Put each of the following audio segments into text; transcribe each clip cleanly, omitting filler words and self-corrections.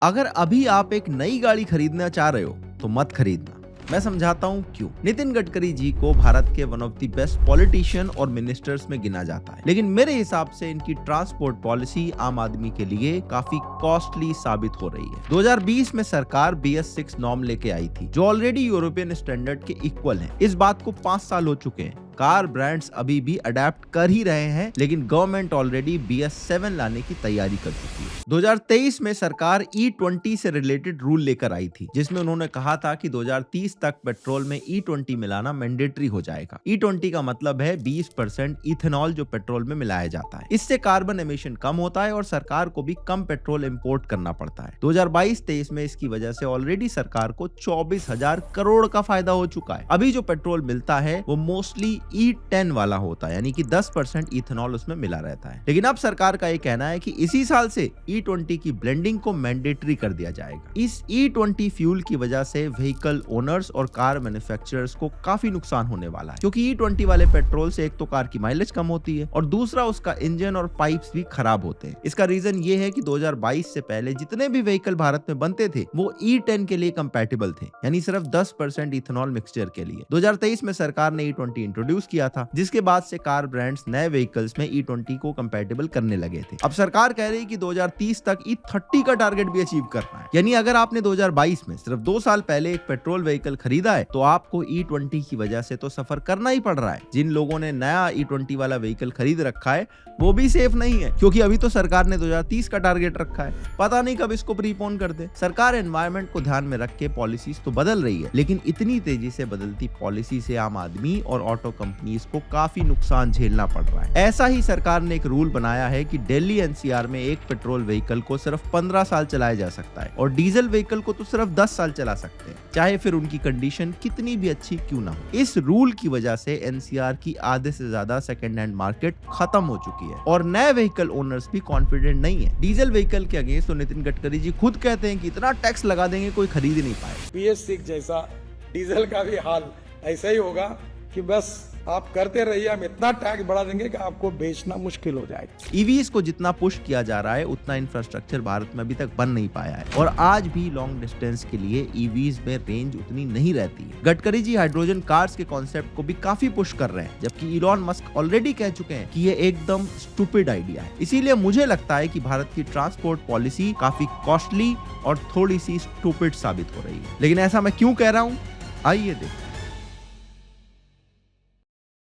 अगर अभी आप एक नई गाड़ी खरीदना चाह रहे हो तो मत खरीदना। मैं समझाता हूँ क्यों। नितिन गडकरी जी को भारत के one of the best politician और मिनिस्टर्स में गिना जाता है, लेकिन मेरे हिसाब से इनकी ट्रांसपोर्ट पॉलिसी आम आदमी के लिए काफी कॉस्टली साबित हो रही है। 2020 में सरकार BS6 नॉर्म लेके आई थी, जो ऑलरेडी यूरोपियन स्टैंडर्ड के इक्वल है। इस बात को 5 साल हो चुके हैं। कार ब्रांड्स अभी भी अडेप्ट कर ही रहे हैं, लेकिन गवर्नमेंट ऑलरेडी BS7 लाने की तैयारी कर चुकी है। 2023 में सरकार E20 से रिलेटेड रूल लेकर आई थी, जिसमें उन्होंने कहा था कि 2030 तक पेट्रोल में E20 मिलाना मैंडेटरी हो जाएगा। E20 का मतलब है 20% इथेनॉल जो पेट्रोल में मिलाया जाता है। इससे कार्बन एमिशन कम होता है और सरकार को भी कम पेट्रोल इंपोर्ट करना पड़ता है। 2022-23 में इसकी वजह से ऑलरेडी सरकार को 24,000 करोड़ का फायदा हो चुका है। अभी जो पेट्रोल मिलता है वो मोस्टली E10 वाला होता है, यानी कि 10% इथेनॉल उसमें मिला रहता है। लेकिन अब सरकार का ये कहना है कि इसी साल से E20 की ब्लेंडिंग को मैंडेटरी कर दिया जाएगा। इस E20 फ्यूल की वजह से व्हीकल ओनर्स और कार मैन्युफैक्चरर्स को काफी नुकसान होने वाला है, क्योंकि E20 वाले पेट्रोल से एक तो कार की माइलेज कम होती है और दूसरा उसका इंजन और पाइप्स भी खराब होते हैं। इसका रीजन ये है कि 2022 से पहले जितने भी व्हीकल भारत में बनते थे वो E10 के लिए कंपैटिबल थे, यानी सिर्फ 10% इथेनॉल मिक्सचर के लिए। 2023 में सरकार ने E20 इंट्रोड्यूस किया था, जिसके बाद से कार ब्रांड्स नए व्हीकल्स में E20 को कंपैटिबल करने लगे थे। अब सरकार कह रही है कि 2030 तक E30 का टारगेट भी अचीव करना है। यानी अगर आपने 2022 में सिर्फ 2 साल पहले एक पेट्रोल व्हीकल खरीदा है तो आपको E20 की वजह से तो सफर करना ही पड़ रहा है। जिन लोगों ने नया E20 वाला व्हीकल खरीद रखा है वो भी सेफ नहीं है, क्योंकि अभी तो सरकार ने 2030 का टारगेट रखा है। पता नहीं कब इसको प्रीपोन कर दे। सरकार एनवायरमेंट को ध्यान में रख के पॉलिसीज तो बदल रही है, लेकिन इतनी तेजी से बदलती पॉलिसी से आम आदमी और ऑटो कंपनीज को काफी नुकसान झेलना पड़ रहा है। ऐसा ही सरकार ने एक रूल बनाया है कि दिल्ली NCR में एक पेट्रोल व्हीकल को सिर्फ 15 साल चलाया जा सकता है और डीजल व्हीकल को तो सिर्फ 10 साल चला सकते हैं, चाहे फिर उनकी कंडीशन कितनी भी अच्छी क्यों ना हो। इस रूल की वजह से NCR की आधे से ज्यादा सेकेंड हैंड मार्केट खत्म हो चुकी है और नए व्हीकल ओनर्स भी कॉन्फिडेंट नहीं है। डीजल व्हीकल के अगेंस्ट तो नितिन गडकरी जी खुद कहते हैं कि इतना टैक्स लगा देंगे कोई खरीद ही नहीं पाए। BS6 जैसा डीजल का भी हाल ऐसा ही होगा कि बस आप करते रहिए, हम इतना टैक्स बढ़ा देंगे कि आपको बेचना मुश्किल हो जाएगा। EVs को जितना पुश किया जा रहा है उतना इंफ्रास्ट्रक्चर भारत में अभी तक बन नहीं पाया है और आज भी लॉन्ग डिस्टेंस के लिए EVs में रेंज उतनी नहीं रहती है। गडकरी जी हाइड्रोजन कार्स के कॉन्सेप्ट को भी काफी पुश कर रहे हैं, जबकि इलॉन मस्क ऑलरेडी कह चुके हैं कि ये एकदम स्टूपिड आइडिया है। इसीलिए मुझे लगता है कि भारत की ट्रांसपोर्ट पॉलिसी काफी कॉस्टली और थोड़ी सी स्टूपिड साबित हो रही है। लेकिन ऐसा मैं क्यों कह रहा हूँ, आइए देखते हैं।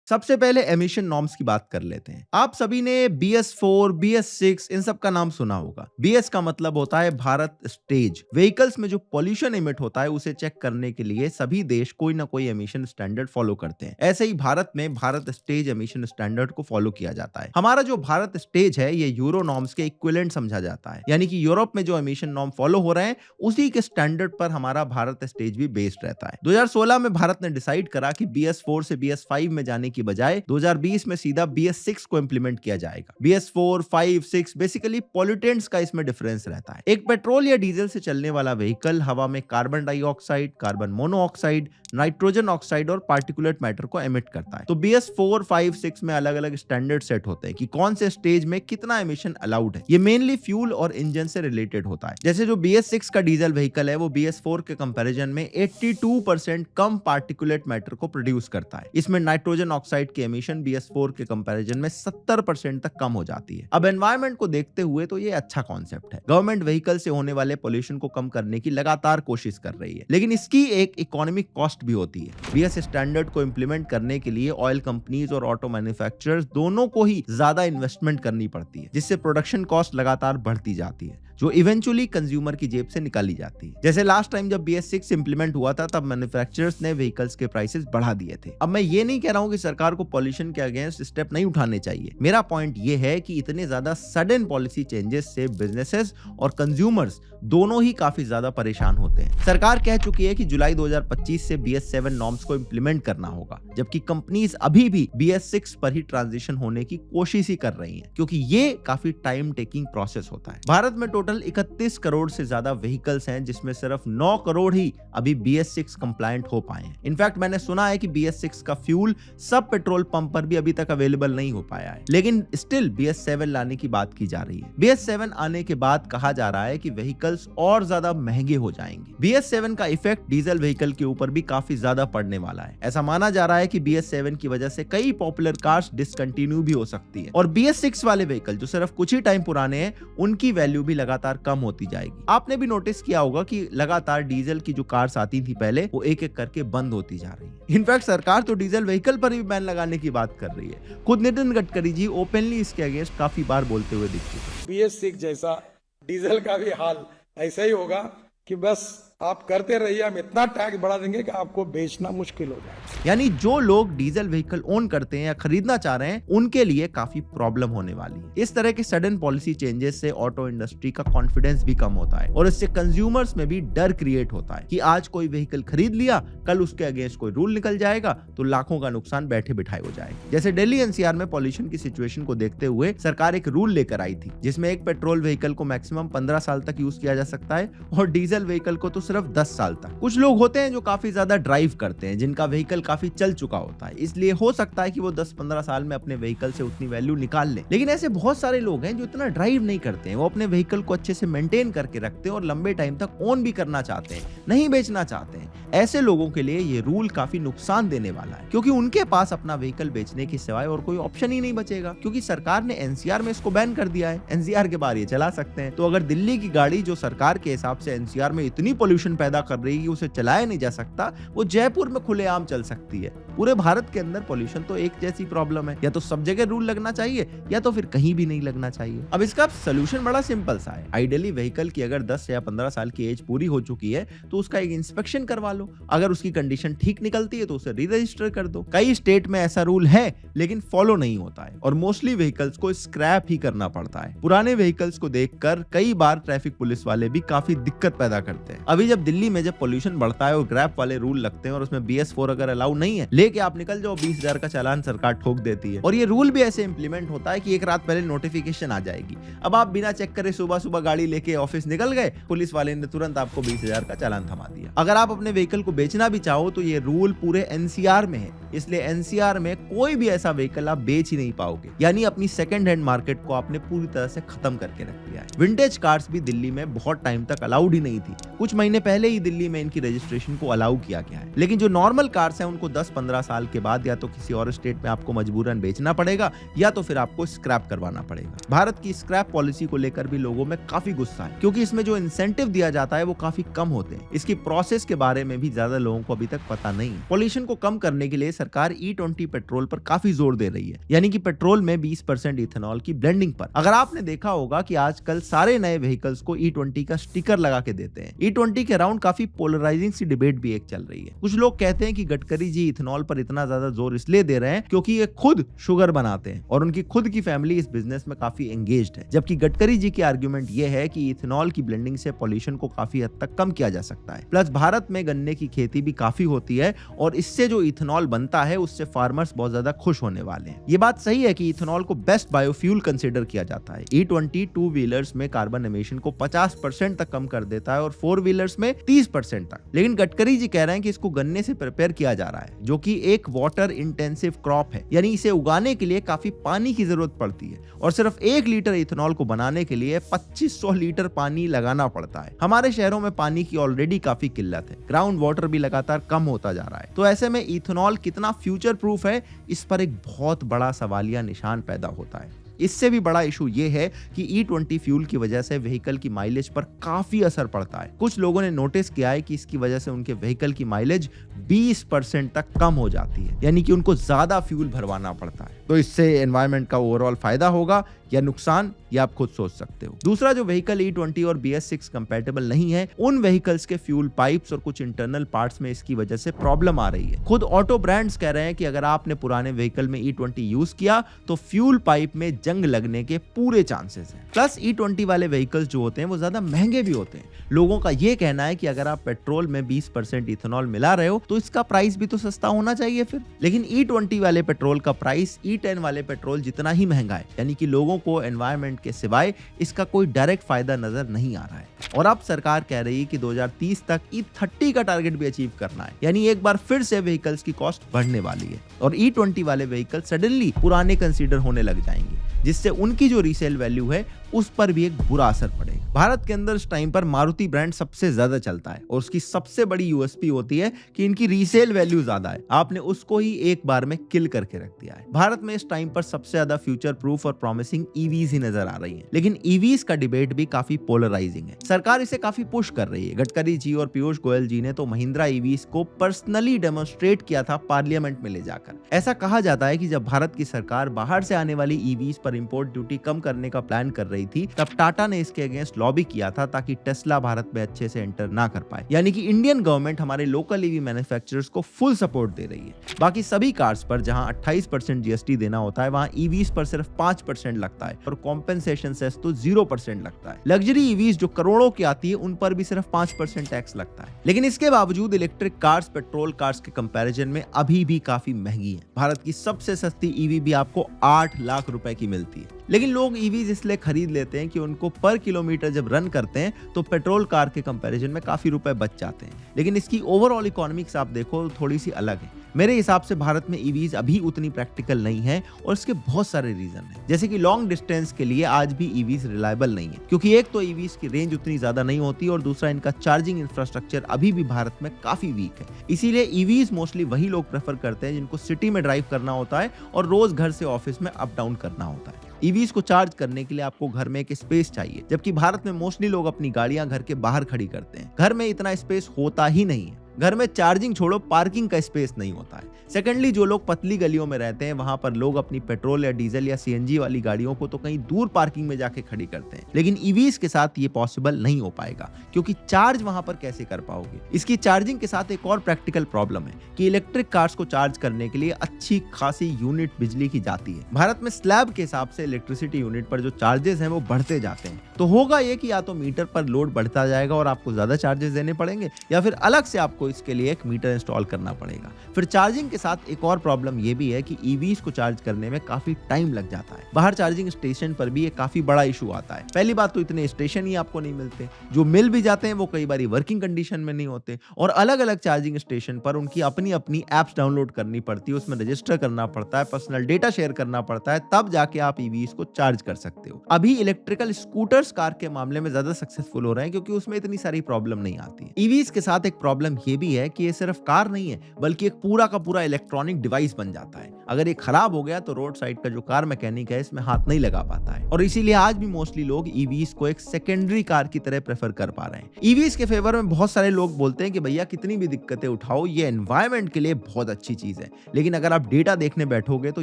सबसे पहले एमिशन नॉर्म्स की बात कर लेते हैं। आप सभी ने BS4, BS6 इन सब का नाम सुना होगा। BS का मतलब होता है भारत स्टेज। व्हीकल्स में जो पॉल्यूशन इमिट होता है उसे चेक करने के लिए सभी देश कोई ना कोई एमिशन स्टैंडर्ड फॉलो करते हैं। ऐसे ही भारत में भारत स्टेज एमिशन स्टैंडर्ड को फॉलो किया जाता है। हमारा जो भारत स्टेज है ये यूरो नॉर्म्स के इक्विवेलेंट समझा जाता है, यानी कि यूरोप में जो एमिशन नॉर्म फॉलो हो रहे हैं उसी के स्टैंडर्ड पर हमारा भारत स्टेज भी बेस्ड रहता है। 2016 में भारत ने डिसाइड करा कि BS4 से BS5 में जाने की बजाय 2020 में सीधा BS6 को इंप्लीमेंट किया जाएगा। BS4, 5, 6 बेसिकली पॉल्यूटेंट्स का इसमें डिफरेंस रहता है। एक पेट्रोल या डीजल से चलने वाला व्हीकल हवा में carbon dioxide, carbon monoxide, nitrogen oxide और पार्टिकुलेट मैटर को एमिट करता है। तो BS4, 5, 6 में अलग अलग स्टैंडर्ड सेट होते हैं कि कौन से स्टेज में कितना एमिशन अलाउड है। ये मेनली फ्यूल और इंजन से रिलेटेड होता है। जैसे जो BS6 का डीजल व्हीकल है वो BS4 के कंपैरिजन में 82% कम पार्टिकुलेट मैटर को प्रोड्यूस करता है। इसमें नाइट्रोजन ऑक्साइड की एमिशन BS4 के कंपैरिजन में 70% तक कम हो जाती है। अब एनवायरनमेंट को देखते हुए तो ये अच्छा कॉन्सेप्ट है। गवर्नमेंट व्हीकल से होने वाले पोल्यूशन को कम करने की लगातार कोशिश कर रही है, लेकिन इसकी एक इकोनॉमिक कॉस्ट भी होती है। BS स्टैंडर्ड को इंप्लीमेंट करने के लिए ऑयल कंपनीज और ऑटो मैन्युफैक्चरर्स दोनों को ही ज्यादा इन्वेस्टमेंट करनी पड़ती है, जिससे प्रोडक्शन कॉस्ट लगातार बढ़ती जाती है, जो इवेंचुअली कंज्यूमर की जेब से निकाली जाती है। जैसे लास्ट टाइम जब BS6 इंप्लीमेंट हुआ था तब मैन्युफैक्चरर्स ने व्हीकल्स के प्राइसेस बढ़ा दिए थे। अब मैं ये नहीं कह रहा हूं कि सरकार को पॉल्यूशन के अगेंस्ट स्टेप नहीं उठाने चाहिए। मेरा पॉइंट ये है कि इतने ज्यादा सडन पॉलिसी चेंजेस से बिजनेसेस और कंज्यूमर्स दोनों ही काफी ज्यादा परेशान होते हैं। सरकार कह चुकी है कि जुलाई 2025 से BS7 नॉर्म्स को इंप्लीमेंट करना होगा, जबकि कंपनीज अभी भी BS6 पर ही ट्रांजिशन होने की कोशिश ही कर रही हैं, क्योंकि ये काफी टाइम टेकिंग प्रोसेस होता है। भारत में टोटल टोटल 31 करोड़ से ज्यादा व्हीकल्स हैं, जिसमें सिर्फ 9 करोड़ ही अभी BS6 कंप्लायंट हो पाए हैं। इनफैक्ट मैंने सुना है कि BS6 का फ्यूल सब पेट्रोल पंप पर भी अभी तक अवेलेबल नहीं हो पाया है, लेकिन स्टिल BS7 लाने की बात की जा रही है। BS7 आने के बाद कहा जा रहा है कि व्हीकल्स और ज्यादा महंगे हो जाएंगे। BS7 का इफेक्ट डीजल व्हीकल के ऊपर भी काफी ज्यादा पड़ने वाला है। ऐसा माना जा रहा है कि BS7 की वजह से कई पॉपुलर कार्स डिसकंटिन्यू भी हो सकती है, और BS6 वाले व्हीकल जो सिर्फ कुछ ही टाइम पुराने हैं, उनकी वैल्यू भी लगातार कम होती जाएगी। आपने भी नोटिस किया होगा कि लगातार डीजल की जो कार्स आती थी पहले, वो एक एक करके बंद होती जा रही है। इनफैक्ट सरकार तो डीजल व्हीकल पर भी बैन लगाने की बात कर रही है। खुद नितिन गडकरी जी ओपनली इसके अगेंस्ट काफी बार बोलते हुए दिख चुके हैं। BS6 जैसा डीजल का भी हाल ऐसा ही होगा कि बस आप करते रहिए, हम इतना टैक्स बढ़ा देंगे कि आपको बेचना मुश्किल हो जाए। यानी जो लोग डीजल व्हीकल ओन करते हैं या खरीदना चाह रहे हैं, उनके लिए काफी प्रॉब्लम होने वाली है। इस तरह के सडन पॉलिसी चेंजेस से ऑटो इंडस्ट्री का कॉन्फिडेंस भी कम होता है, और इससे कंज्यूमर्स में भी डर क्रिएट होता है कि आज कोई व्हीकल खरीद लिया, कल उसके अगेंस्ट कोई रूल निकल जाएगा तो लाखों का नुकसान बैठे बिठाए हो जाएगा। जैसे दिल्ली NCR में पॉल्यूशन की सिचुएशन को देखते हुए सरकार एक रूल लेकर आई थी, जिसमें एक पेट्रोल व्हीकल को मैक्सिमम 15 साल तक यूज किया जा सकता है, और डीजल व्हीकल को तो सिर्फ 10 साल तक। कुछ लोग होते हैं जो काफी ज्यादा ड्राइव करते हैं, जिनका व्हीकल काफी चल चुका होता है, इसलिए हो सकता है कि वो 10-15 साल में अपने व्हीकल से उतनी वैल्यू निकाल ले। लेकिन ऐसे बहुत सारे लोग हैं जो इतना ड्राइव नहीं करते हैं, वो अपने व्हीकल को अच्छे से मेंटेन करके रखते हैं और लंबे टाइम तक ओन भी करना चाहते हैं, नहीं बेचना चाहते हैं। ऐसे लोगों के लिए ये रूल काफी नुकसान देने वाला है, क्योंकि उनके पास अपना व्हीकल बेचने के सिवाय और कोई ऑप्शन ही नहीं बचेगा, क्योंकि सरकार ने NCR में इसको बैन कर दिया है। NCR के बाहर ये चला सकते हैं। तो अगर दिल्ली की गाड़ी जो सरकार के हिसाब से NCR में इतनी पोल्यूशन पैदा कर रही है कि उसे चलाया नहीं जा सकता, वो जयपुर में खुलेआम चल सकती है। पूरे भारत के अंदर पोल्यूशन तो एक जैसी प्रॉब्लम है, या तो सब जगह रूल लगना चाहिए या तो फिर कहीं भी नहीं लगना चाहिए। अब इसका सोल्यूशन बड़ा सिंपल सा है। आइडियली व्हीकल की अगर 10 या 15 साल की एज पूरी हो चुकी है तो उसका एक इंस्पेक्शन करवा लो। अगर उसकी कंडीशन ठीक निकलती है तो उसे री रजिस्टर कर दो। कई स्टेट में ऐसा रूल है, लेकिन फॉलो नहीं होता है, और मोस्टली व्हीकल्स को स्क्रैप ही करना पड़ता है। पुराने व्हीकल्स को देखकर कई बार ट्रैफिक पुलिस वाले भी काफी दिक्कत पैदा करते हैं। अभी जब दिल्ली में जब पोल्यूशन बढ़ता है और ग्रैप वाले रूल लगते हैं और उसमें BS4 अगर अलाउ नहीं है, लेके आप निकल जाओ, 20,000 का चालान सरकार ठोक देती है। और ये रूल भी ऐसे इंप्लीमेंट होता है कि एक रात पहले नोटिफिकेशन आ जाएगी। अब आप बिना चेक करे सुबह सुबह गाड़ी लेके ऑफिस निकल गए, पुलिस वाले ने तुरंत आपको 20,000 का चालान थमा दिया। अगर आप अपने व्हीकल को बेचना भी चाहो तो ये रूल पूरे NCR में है, इसलिए NCR में कोई भी ऐसा व्हीकल आप बेच ही नहीं पाओगे। यानी अपनी सेकंड हैंड मार्केट को आपने पूरी तरह से खत्म करके रख दिया है। विंटेज कार्स भी दिल्ली में बहुत टाइम तक अलाउड ही नहीं थी। कुछ महीने पहले ही दिल्ली में इनकी रजिस्ट्रेशन को अलाउ किया गया है। लेकिन जो नॉर्मल कार्स हैं उनको 10-15 साल के बाद या तो किसी और स्टेट में आपको मजबूरन बेचना पड़ेगा, या तो फिर आपको स्क्रैप करवाना पड़ेगा। भारत की स्क्रैप पॉलिसी को लेकर भी लोगों में काफी गुस्सा है, क्योंकि इसमें जो इंसेंटिव दिया जाता है वो काफी कम होते हैं। इसकी प्रोसेस के बारे में भी ज्यादा लोगों को अभी तक पता नहीं। पॉल्यूशन को कम करने के लिए सरकार E20 पेट्रोल पर काफी जोर दे रही है, यानी कि पेट्रोल में 20% इथेनॉल की ब्लेंडिंग पर। अगर आपने देखा होगा कि आजकल सारे नए व्हीकल्स को E20 का स्टिकर लगा के देते हैं। E20 के अराउंड काफी पोलराइजिंग सी डिबेट भी एक चल रही है। कुछ लोग कहते हैं कि गडकरी जी इथेनॉल पर इतना ज्यादा जोर इसलिए दे रहे हैं क्योंकि ये खुद शुगर बनाते हैं और उनकी खुद की फैमिली इस बिजनेस में काफी एंगेज्ड है। जबकि गडकरी जी की आर्ग्यूमेंट ये है कि इथेनॉल की ब्लेंडिंग से पॉल्यूशन को काफी हद तक कम किया जा सकता है। प्लस भारत में गन्ने की खेती भी काफी होती है और इससे जो इथेनॉल बनता है उससे फार्मर्स बहुत ज्यादा खुश होने वाले हैं। ये बात सही है कि इथेनॉल को बेस्ट बायोफ्यूल कंसिडर किया जाता है। E20 टू व्हीलर्स में कार्बन एमिशन को 50% तक कम कर देता है और 4 व्हीलर्स में 30% तक। लेकिन गडकरी जी कह रहे हैं कि इसको गन्ने से प्रिपेयर किया जा रहा है, जो कि एक वाटर इंटेंसिव क्रॉप है, यानी इसे उगाने के लिए काफी पानी की जरूरत पड़ती है और सिर्फ 1 लीटर इथेनॉल को बनाने के लिए 2500 लीटर पानी लगाना पड़ता है। हमारे शहरों में पानी की ऑलरेडी काफी किल्लत है, ग्राउंड वाटर भी लगातार कम होता जा रहा है। तो ऐसे में इथेनॉल कितना फ्यूचर प्रूफ है, इस पर एक बहुत बड़ा सवालिया निशान पैदा होता है। इससे भी बड़ा इशू ये है कि E20 फ्यूल की वजह से व्हीकल की माइलेज पर काफी असर पड़ता है। कुछ लोगों ने नोटिस किया है कि इसकी वजह से उनके व्हीकल की माइलेज 20% तक कम हो जाती है, यानी कि उनको ज्यादा फ्यूल भरवाना पड़ता है। तो इससे एनवायरनमेंट का ओवरऑल फायदा होगा या नुकसान, ये आप खुद सोच सकते हो। दूसरा, जो व्हीकल E20 और BS6 कंपैटिबल नहीं है, उन व्हीकल्स के फ्यूल पाइप्स और कुछ इंटरनल पार्ट्स में इसकी वजह से प्रॉब्लम आ रही है। खुद ऑटो ब्रांड्स कह रहे हैं कि अगर आपने पुराने व्हीकल में E20 यूज किया तो फ्यूल पाइप में जंग लगने के पूरे चांसेस हैं। प्लस E20 वाले व्हीकल्स जो होते हैं वो ज्यादा महंगे भी होते हैं। लोगों का ये कहना है कि अगर आप पेट्रोल में 20% इथेनॉल मिला रहे हो तो इसका प्राइस भी तो सस्ता होना चाहिए फिर। लेकिन E20 वाले पेट्रोल का प्राइस E10 वाले पेट्रोल जितना ही महंगा है, यानी कि लोगों को एनवायरनमेंट के सिवाय इसका कोई डायरेक्ट फायदा नजर नहीं आ रहा है। और अब सरकार कह रही है कि 2030 तक E30 का टारगेट भी अचीव करना है, यानी एक बार फिर से व्हीकल्स की कॉस्ट बढ़ने वाली है और E20 वाले व्हीकल सडनली पुराने कंसीडर होने लग जाएंगे, जिससे उनकी जो रीसेल वैल्यू है उस पर भी एक बुरा असर पड़ेगा। भारत के अंदर इस टाइम पर मारुति ब्रांड सबसे ज्यादा चलता है और उसकी सबसे बड़ी यूएसपी होती है कि इनकी रीसेल वैल्यू ज्यादा है। आपने उसको ही एक बार में किल करके रख दिया है। भारत में इस टाइम पर सबसे ज्यादा फ्यूचर प्रूफ और प्रॉमिसिंग ईवीज ही नजर आ रही है, लेकिन ईवीज का डिबेट भी काफी पोलराइजिंग है। सरकार इसे काफी पुश कर रही है। गडकरी जी और पीयूष गोयल जी ने तो महिंद्रा ईवीज को पर्सनली डेमोन्स्ट्रेट किया था पार्लियामेंट में ले जाकर। ऐसा कहा जाता है कि जब भारत की सरकार बाहर से आने वाली ईवीज पर इंपोर्ट ड्यूटी कम करने का प्लान कर रही थी, तब टाटा ने इसके अगेंस्ट लॉबी किया था ताकि टेस्ला भारत में अच्छे से एंटर ना कर पाए। यानी कि इंडियन गवर्नमेंट हमारे लोकल ईवी मैन्युफैक्चरर्स को फुल सपोर्ट दे रही है। बाकी सभी कार्स पर जहां 28% जीएसटी देना होता है, वहां ईवीज पर सिर्फ 5% लगता है और कॉम्पेंसेशन सेस तो 0% लगता है। लग्जरी ईवीज जो करोड़ों की आती है, उन पर भी सिर्फ 5% टैक्स लगता है। लेकिन इसके बावजूद इलेक्ट्रिक कार्स पेट्रोल कार्स के कंपैरिजन में अभी भी काफी महंगी है। भारत की सबसे सस्ती ईवी भी आपको 8 लाख रुपए की मिलती है। लेकिन लोग ईवीज इसलिए खरीद लेते हैं कि उनको पर किलोमीटर जब रन करते हैं तो पेट्रोल कार के कंपैरिजन में काफी रुपए बच जाते हैं। लेकिन इसकी ओवरऑल इकोनॉमिक्स आप देखो तो थोड़ी सी अलग है। मेरे हिसाब से भारत में ईवीज अभी उतनी प्रैक्टिकल नहीं है और इसके बहुत सारे रीजन हैं। जैसे कि लॉन्ग डिस्टेंस के लिए आज भी ईवीज रिलायबल नहीं है, क्योंकि एक तो ईवीज की रेंज उतनी ज्यादा नहीं होती और दूसरा इनका चार्जिंग इंफ्रास्ट्रक्चर अभी भी भारत में काफी वीक है। इसीलिए ईवीज मोस्टली वही लोग प्रेफर करते हैं जिनको सिटी में ड्राइव करना होता है और रोज घर से ऑफिस में अप डाउन करना होता है। ईवीज को चार्ज करने के लिए आपको घर में एक स्पेस चाहिए, जबकि भारत में मोस्टली लोग अपनी गाड़ियां घर के बाहर खड़ी करते हैं। घर में इतना स्पेस होता ही नहीं है। घर में चार्जिंग छोड़ो, पार्किंग का स्पेस नहीं होता है। सेकेंडली, जो लोग पतली गलियों में रहते हैं, वहां पर लोग अपनी पेट्रोल या डीजल या सीएनजी वाली गाड़ियों को तो कहीं दूर पार्किंग में जाके खड़ी करते हैं। लेकिन ईवीज के साथ ये पॉसिबल नहीं हो पाएगा, क्योंकि चार्ज वहां पर कैसे कर पाओगे। इसकी चार्जिंग के साथ एक और प्रैक्टिकल प्रॉब्लम है कि इलेक्ट्रिक कार्स को चार्ज करने के लिए अच्छी खासी यूनिट बिजली की जाती है। भारत में स्लैब के हिसाब से इलेक्ट्रिसिटी यूनिट पर जो चार्जेस हैं वो बढ़ते जाते हैं। तो होगा ये कि या तो मीटर पर लोड बढ़ता जाएगा और आपको ज्यादा चार्जेस देने पड़ेंगे, या फिर अलग से आपको इसके लिए एक मीटर इंस्टॉल करना पड़ेगा। फिर चार्जिंग के साथ एक और प्रॉब्लम ये भी है कि ईवीज को चार्ज करने में काफी टाइम लग जाता है। बाहर चार्जिंग स्टेशन पर भी ये काफी बड़ा इशू आता है। पहली बात तो इतने स्टेशन ही आपको नहीं मिलते, जो मिल भी जाते हैं वो कई बार वर्किंग कंडीशन में नहीं होते, और अलग अलग चार्जिंग स्टेशन पर उनकी अपनी अपनी एप्स डाउनलोड करनी पड़ती है, उसमें रजिस्टर करना पड़ता है, पर्सनल डेटा शेयर करना पड़ता है, तब जाके आप ईवीज को चार्ज कर सकते हो। अभी इलेक्ट्रिकल स्कूटर्स कार के मामले में ज्यादा सक्सेसफुल हो रहे हैं, क्योंकि उसमें इतनी सारी प्रॉब्लम नहीं आती। ईवीज के साथ एक प्रॉब्लम ये भी है कि ये सिर्फ कार नहीं है, बल्कि एक पूरा का पूरा इलेक्ट्रॉनिक डिवाइस बन जाता है। अगर ये खराब हो गया तो रोड साइड का जो कार मैकेनिक है इसमें हाथ नहीं लगा पाता है, और इसीलिए आज भी मोस्टली लोग ईवीज को एक सेकेंडरी कार की तरह प्रेफर कर पा रहे हैं। ईवीज के फेवर में बहुत सारे लोग बोलते हैं कि भैया कितनी भी दिक्कतें उठाओ, ये एनवायरमेंट के लिए बहुत अच्छी चीज है। लेकिन अगर आप डेटा देखने बैठोगे तो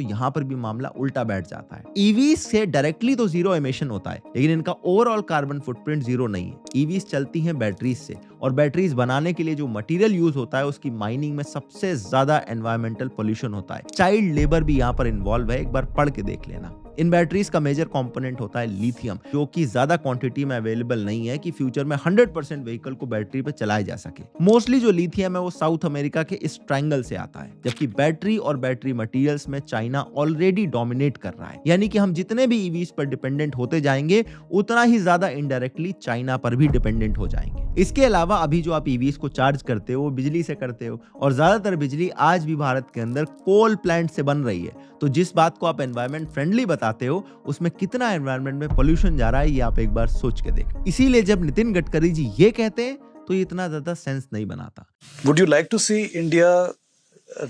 यहाँ पर भी मामला उल्टा बैठ जाता है। ईवीज से डायरेक्टली तो जीरो एमिशन होता है, लेकिन इनका ओवरऑल कार्बन फुटप्रिंट जीरो नहीं है। ईवीज चलती हैं बैटरीज से, और बैटरीज बनाने के लिए जो मटेरियल यूज होता है उसकी माइनिंग में सबसे ज्यादा एनवायरमेंटल पोल्यूशन होता है। चाइल्ड लेबर भी यहाँ पर इन्वॉल्व है, एक बार पढ़ के देख लेना। इन बैटरीज का मेजर कंपोनेंट होता है लिथियम, जो कि ज्यादा क्वांटिटी में अवेलेबल नहीं है कि फ्यूचर में 100% व्हीकल को बैटरी पे चलाया जा सके। मोस्टली जो लिथियम है वो साउथ अमेरिका के इस ट्रायंगल से आता है, जबकि बैटरी और बैटरी मटेरियल्स में चाइना ऑलरेडी डोमिनेट कर रहा है। यानी कि हम जितने भी ईवीज पर डिपेंडेंट होते जाएंगे, उतना ही ज्यादा इनडायरेक्टली चाइना पर भी डिपेंडेंट हो जाएंगे। इसके अलावा अभी जो आप ईवीज को चार्ज करते हो वो बिजली से करते हो, और ज्यादातर बिजली आज भी भारत के अंदर कोल प्लांट से बन रही है। तो जिस बात को आप एनवायरमेंट फ्रेंडली बताते हो, उसमें कितना एनवायरमेंट में पोल्यूशन जा रहा है, ये आप एक बार सोच के देखें। इसीलिए जब नितिन गडकरी जी ये कहते हैं तो ये इतना ज्यादा सेंस नहीं बनाता। Would you like to see India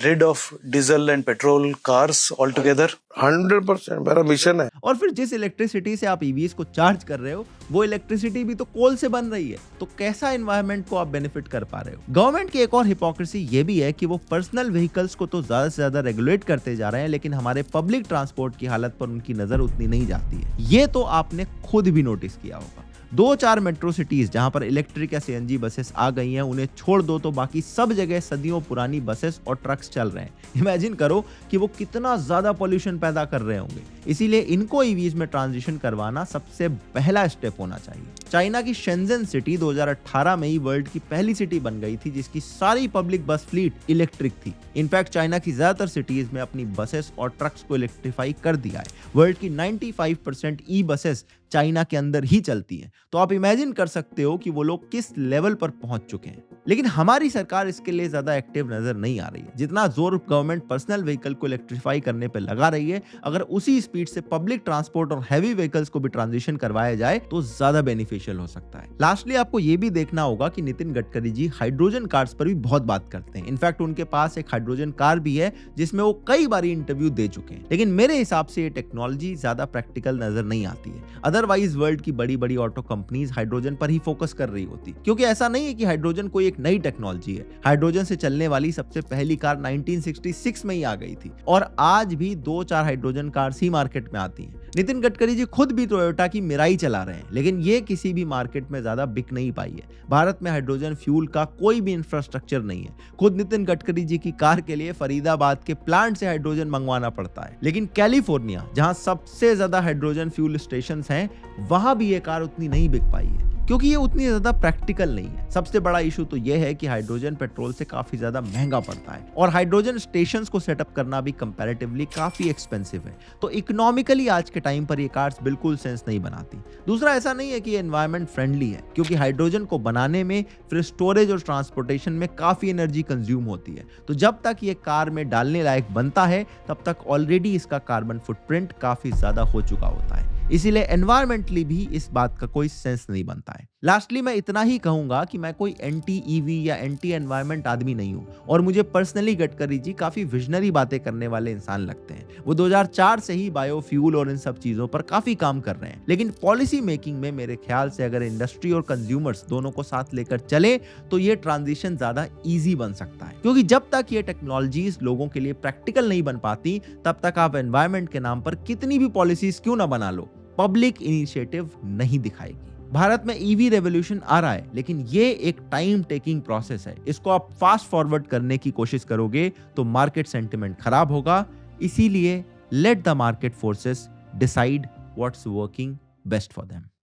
rid of diesel and petrol cars altogether? 100% मेरा मिशन है। और फिर जिस इलेक्ट्रिसिटी से आप ईवीज को चार्ज कर रहे हो, वो इलेक्ट्रिसिटी भी तो कोल से बन रही है। तो कैसा एनवायरनमेंट को आप बेनिफिट कर पा रहे हो। गवर्नमेंट की एक और हिपोक्रेसी ये भी है कि वो पर्सनल व्हीकल्स को तो ज्यादा से ज्यादा रेगुलेट करते जा रहे हैं, लेकिन हमारे पब्लिक ट्रांसपोर्ट की हालत पर उनकी नजर उतनी नहीं जाती है। ये तो आपने खुद भी नोटिस किया होगा। 2-4 मेट्रो सिटीज जहां पर इलेक्ट्रिक या सीएनजी बसेस आ गई हैं, उन्हें छोड़ दो तो बाकी सब जगह सदियों पुरानी बसेस और ट्रक्स चल रहे हैं। इमेजिन करो कि वो कितना ज्यादा पॉल्यूशन पैदा कर रहे होंगे। इसीलिए इनको ईवीज में ट्रांजिशन करवाना सबसे पहला स्टेप होना चाहिए। चाइना की शेंजन सिटी 2018 में ही वर्ल्ड की पहली सिटी बन गई थी जिसकी सारी पब्लिक बस फ्लीट इलेक्ट्रिक थी। इनफैक्ट चाइना की ज्यादातर सिटीज में अपनी बसेस और ट्रक्स को इलेक्ट्रीफाई कर दिया है। वर्ल्ड की 95% ई बसेस चाइना के अंदर ही चलती हैं। तो आप इमेजिन कर सकते हो कि वो लोग किस लेवल पर पहुंच चुके हैं। लेकिन हमारी सरकार इसके लिए ज्यादा एक्टिव नजर नहीं आ रही है। जितना जोर गवर्नमेंट पर्सनल व्हीकल को इलेक्ट्रीफाई करने पे लगा रही है, अगर उसी स्पीड से पब्लिक ट्रांसपोर्ट और हैवी व्हीकल्स को भी ट्रांजिशन करवाया जाए तो ज्यादा बेनिफिशियल हो सकता है। लास्टली आपको ये भी देखना होगा कि नितिन गडकरी जी हाइड्रोजन कार्स पर भी बहुत बात करते हैं। इनफैक्ट उनके पास एक हाइड्रोजन कार भी है जिसमें वो कई बार इंटरव्यू दे चुके हैं। लेकिन मेरे हिसाब से ये टेक्नोलॉजी ज्यादा प्रैक्टिकल नजर नहीं आती है। अदरवाइज वर्ल्ड की बड़ी बड़ी ऑटो कंपनीज हाइड्रोजन पर ही फोकस कर रही होती, क्योंकि ऐसा नहीं है कि हाइड्रोजन कोई एक नई टेक्नोलॉजी है। हाइड्रोजन से चलने वाली सबसे पहली कार 1966 में ही आ गई थी और आज भी 2-4 हाइड्रोजन कार्स ही मार्केट में आती हैं। नितिन गडकरी जी खुद भी टोयोटा की मिराई चला रहे हैं, लेकिन ये किसी भी मार्केट में ज्यादा बिक नहीं पाई है। भारत में हाइड्रोजन फ्यूल का कोई भी इंफ्रास्ट्रक्चर नहीं है। खुद नितिन गडकरी जी की कार के लिए फरीदाबाद के प्लांट से हाइड्रोजन मंगवाना पड़ता है। लेकिन कैलिफोर्निया, जहां सबसे ज्यादा हाइड्रोजन फ्यूल स्टेशन हैं, वहां भी ये कार उतनी नहीं बिक पाई है क्योंकि ये उतनी ज्यादा प्रैक्टिकल नहीं है। सबसे बड़ा इशू तो ये है कि हाइड्रोजन पेट्रोल से काफी ज्यादा महंगा पड़ता है और हाइड्रोजन स्टेशंस को सेटअप करना भी कंपैरेटिवली काफी एक्सपेंसिव है। तो इकोनॉमिकली आज के टाइम पर ये कार्स बिल्कुल सेंस नहीं बनाती। दूसरा, ऐसा नहीं है कि ये एनवायरमेंट फ्रेंडली है, क्योंकि हाइड्रोजन को बनाने में, फिर स्टोरेज और ट्रांसपोर्टेशन में काफी एनर्जी कंज्यूम होती है। तो जब तक ये कार में डालने लायक बनता है तब तक ऑलरेडी इसका कार्बन फुटप्रिंट काफी ज्यादा हो चुका होता है। इसीलिए एनवायरमेंटली भी इस बात का कोई सेंस नहीं बनता है। लास्टली मैं इतना ही कहूंगा कि मैं कोई एंटी ईवी या एंटी एनवायरमेंट आदमी नहीं हूं और मुझे पर्सनली गडकरी जी काफी विजनरी बातें करने वाले इंसान लगते हैं। वो 2004 से ही बायोफ्यूल और इन सब चीजों पर काफी काम कर रहे हैं। लेकिन पॉलिसी मेकिंग में मेरे ख्याल से अगर इंडस्ट्री और कंज्यूमर्स दोनों को साथ लेकर चले तो ये ट्रांजिशन ज्यादा ईजी बन सकता है, क्योंकि जब तक ये टेक्नोलॉजीज लोगों के लिए प्रैक्टिकल नहीं बन पाती तब तक आप एनवायरमेंट के नाम पर कितनी भी पॉलिसीज क्यों ना बना लो, पब्लिक इनिशिएटिव नहीं दिखाएगी। भारत में ईवी रेवोल्यूशन आ रहा है, लेकिन ये एक टाइम टेकिंग प्रोसेस है। इसको आप फास्ट फॉरवर्ड करने की कोशिश करोगे तो मार्केट सेंटिमेंट खराब होगा। इसीलिए let the market forces decide what's working best for them.